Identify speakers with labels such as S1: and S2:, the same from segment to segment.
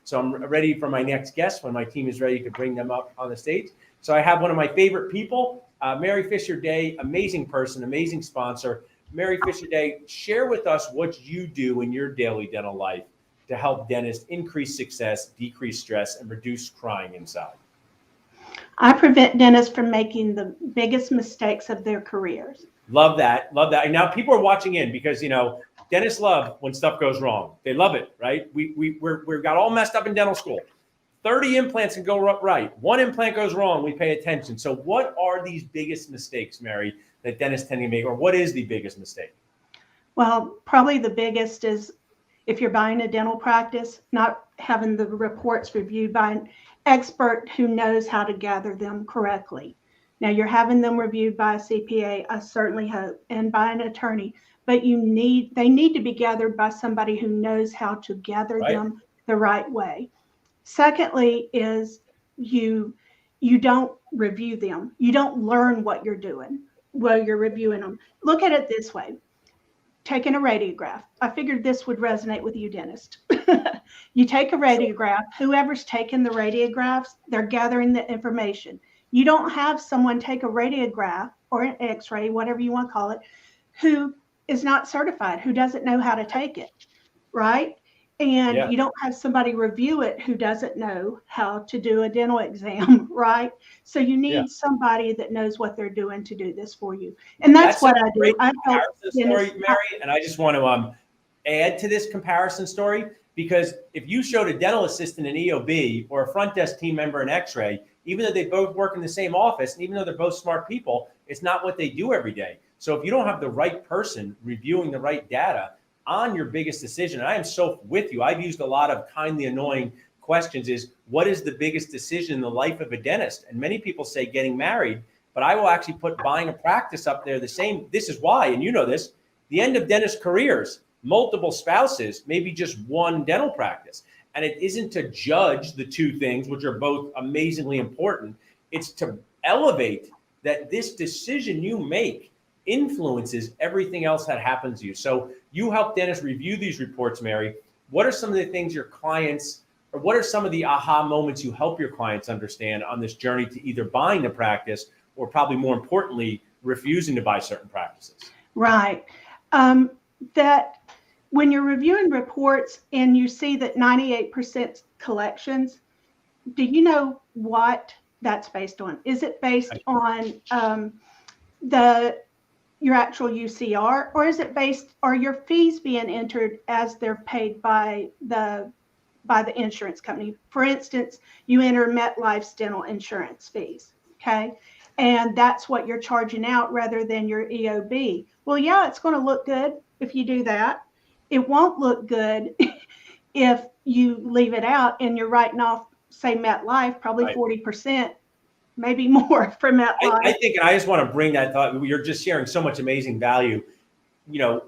S1: So I'm ready for my next guest. When my team is ready to bring them up on the stage. So I have one of my favorite people, Mary Fisher Day, amazing person, amazing sponsor. Mary Fisher Day, share with us what you do in your daily dental life to help dentists increase success, decrease stress, and reduce crying inside.
S2: I prevent dentists from making the biggest mistakes of their careers.
S1: Love that. Love that. And now people are watching in because, dentists love when stuff goes wrong. They love it, right? We're got all messed up in dental school. 30 implants can go right. One implant goes wrong, we pay attention. So what are these biggest mistakes, Mary, that dentists tend to make, or what is the biggest mistake?
S2: Well, probably the biggest is if you're buying a dental practice, not having the reports reviewed by an expert who knows how to gather them correctly. Now you're having them reviewed by a CPA, I certainly hope, and by an attorney, but they need to be gathered by somebody who knows how to gather them the right way. Secondly is you don't review them. You don't learn what you're doing while you're reviewing them. Look at it this way. Taking a radiograph. I figured this would resonate with you, dentist. You take a radiograph, whoever's taking the radiographs, they're gathering the information. You don't have someone take a radiograph or an x-ray, whatever you want to call it, who is not certified, who doesn't know how to take it, right? And you don't have somebody review it who doesn't know how to do a dental exam, right? So you need somebody that knows what they're doing to do this for you. And that's what I do. I help
S1: story, Mary, and I just want to add to this comparison story, because if you showed a dental assistant an EOB or a front desk team member an x-ray, even though they both work in the same office, and even though they're both smart people, it's not what they do every day. So if you don't have the right person reviewing the right data on your biggest decision, and I am so with you, I've used a lot of kindly annoying questions, is what is the biggest decision in the life of a dentist? And many people say getting married, but I will actually put buying a practice up there the same. This is why, and you know this, the end of dentist careers, multiple spouses, maybe just one dental practice. And it isn't to judge the two things, which are both amazingly important. It's to elevate that this decision you make influences everything else that happens to you. So you help dentists review these reports, Mary. What are some of the things your clients, or what are some of the aha moments you help your clients understand on this journey to either buying the practice or probably more importantly, refusing to buy certain practices?
S2: Right. That when you're reviewing reports and you see that 98% collections, do you know what that's based on? Is it based on your actual UCR, or is it based, are your fees being entered as they're paid by the insurance company? For instance, you enter MetLife's dental insurance fees, okay? And that's what you're charging out rather than your EOB. Well, yeah, it's going to look good if you do that. It won't look good if you leave it out and you're writing off, say, MetLife, probably 40%. Maybe more for MetLife.
S1: I think, and I just want to bring that thought, you're just sharing so much amazing value.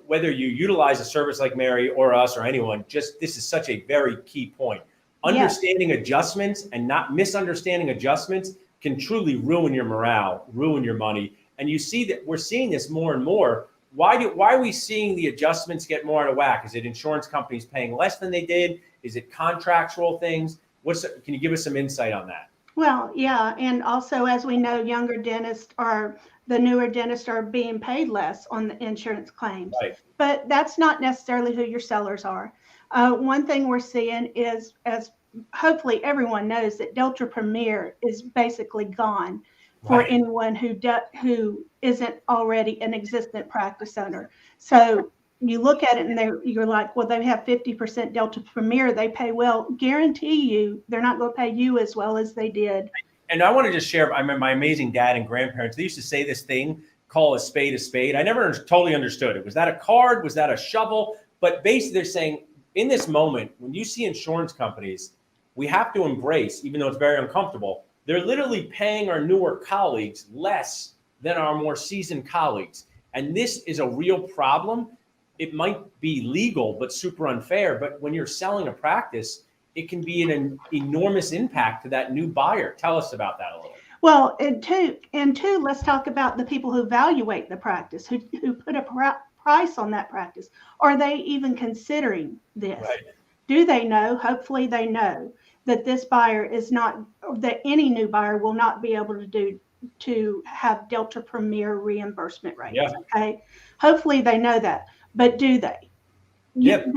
S1: Whether you utilize a service like Mary or us or anyone, this is such a very key point. Understanding adjustments and not misunderstanding adjustments can truly ruin your morale, ruin your money. And you see that we're seeing this more and more. Why are we seeing the adjustments get more out of whack? Is it insurance companies paying less than they did? Is it contractual things? Can you give us some insight on that?
S2: Well, yeah. And also, as we know, the newer dentists are being paid less on the insurance claims.
S1: Right.
S2: But that's not necessarily who your sellers are. One thing we're seeing is, as hopefully everyone knows, that Delta Premier is basically gone for anyone who isn't already an existent practice owner. So you look at it and you're like, well, they have 50% Delta Premier. They pay well. Guarantee you, they're not going to pay you as well as they did.
S1: And I want to just share, I remember my amazing dad and grandparents, they used to say this thing, call a spade a spade. I never totally understood it. Was that a card? Was that a shovel? But basically they're saying in this moment, when you see insurance companies, we have to embrace, even though it's very uncomfortable, they're literally paying our newer colleagues less than our more seasoned colleagues. And this is a real problem. It might be legal, but super unfair. But when you're selling a practice, it can be an enormous impact to that new buyer. Tell us about that a little.
S2: Well, and two, let's talk about the people who evaluate the practice, who put a price on that practice. Are they even considering this?
S1: Right.
S2: Do they know? Hopefully they know that this buyer is not, that any new buyer will not be able to have Delta Premier reimbursement rates.
S1: Yeah.
S2: Okay. Hopefully they know that, but do they?
S1: Yep.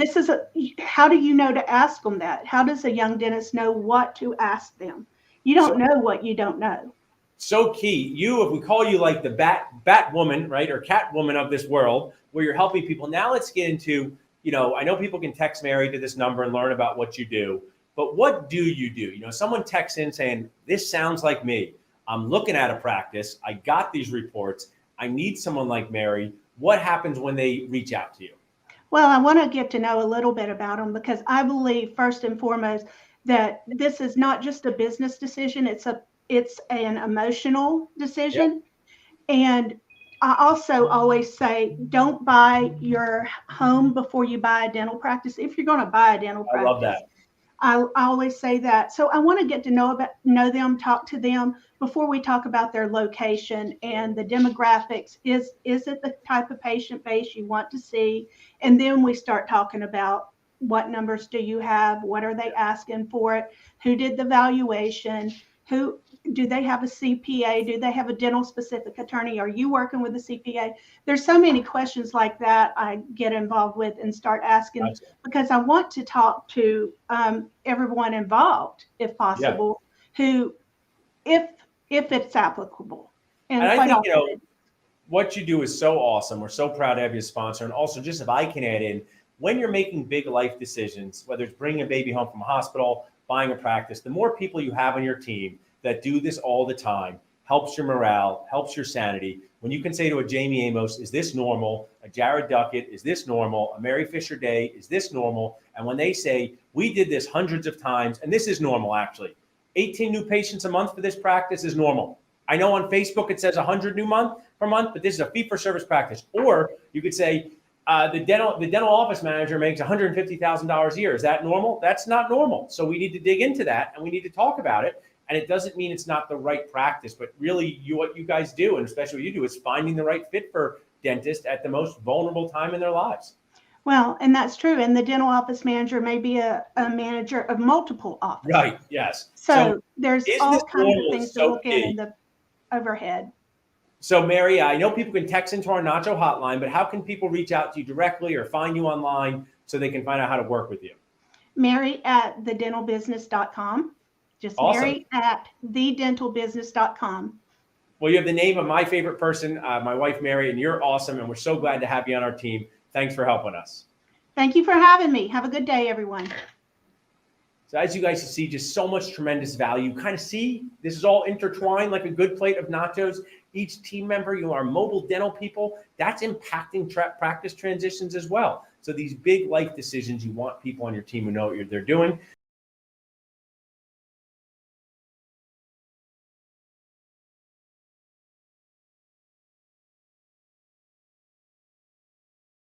S2: How do you know to ask them that? How does a young dentist know what to ask them? You don't know what you don't know.
S1: So key. If we call you like the bat woman, right, or cat woman of this world, where you're helping people. Now let's get into, I know people can text Mary to this number and learn about what you do, but what do you do? Someone texts in saying, this sounds like me. I'm looking at a practice. I got these reports. I need someone like Mary. What happens when they reach out to you?
S2: Well, I want to get to know a little bit about them, because I believe first and foremost that this is not just a business decision. It's an emotional decision. Yep. And I also always say, don't buy your home before you buy a dental practice. If you're going to buy a dental practice, I love that. I always say that. So I want to get to know them, talk to them before we talk about their location and the demographics. Is it the type of patient base you want to see? And then we start talking about what numbers do you have? What are they asking for it? Who did the valuation? Do they have a CPA? Do they have a dental specific attorney? Are you working with a CPA? There's so many questions like that I get involved with and start asking, gotcha, because I want to talk to everyone involved, if possible, who, if it's applicable.
S1: And I think, what you do is so awesome. We're so proud to have you as a sponsor. And also, just if I can add in, when you're making big life decisions, whether it's bringing a baby home from a hospital, buying a practice, the more people you have on your team that do this all the time helps your morale, helps your sanity. When you can say to a Jamie Amos, is this normal? A Jared Duckett, is this normal? A Mary Fisher Day, is this normal? And when they say, we did this hundreds of times, and this is normal actually, 18 new patients a month for this practice is normal. I know on Facebook it says 100 new per month, but this is a fee-for-service practice. Or you could say, the dental office manager makes $150,000 a year. Is that normal? That's not normal. So we need to dig into that, and we need to talk about it. And it doesn't mean it's not the right practice, but really what you guys do, and especially what you do, is finding the right fit for dentists at the most vulnerable time in their lives.
S2: Well, and that's true. And the dental office manager may be a manager of multiple offices.
S1: Right, yes.
S2: So there's all kinds of things to look in the overhead.
S1: So Mary, I know people can text into our Nacho hotline, but how can people reach out to you directly or find you online so they can find out how to work with you?
S2: Mary at thedentalbusiness.com. Just awesome. Mary at thedentalbusiness.com.
S1: Well, you have the name of my favorite person, my wife, Mary, and you're awesome. And we're so glad to have you on our team. Thanks for helping us.
S2: Thank you for having me. Have a good day, everyone.
S1: So as you guys can see, just so much tremendous value. Kind of see, this is all intertwined like a good plate of nachos. Each team member, our mobile dental people, that's impacting practice transitions as well. So these big life decisions, you want people on your team who know what they're doing.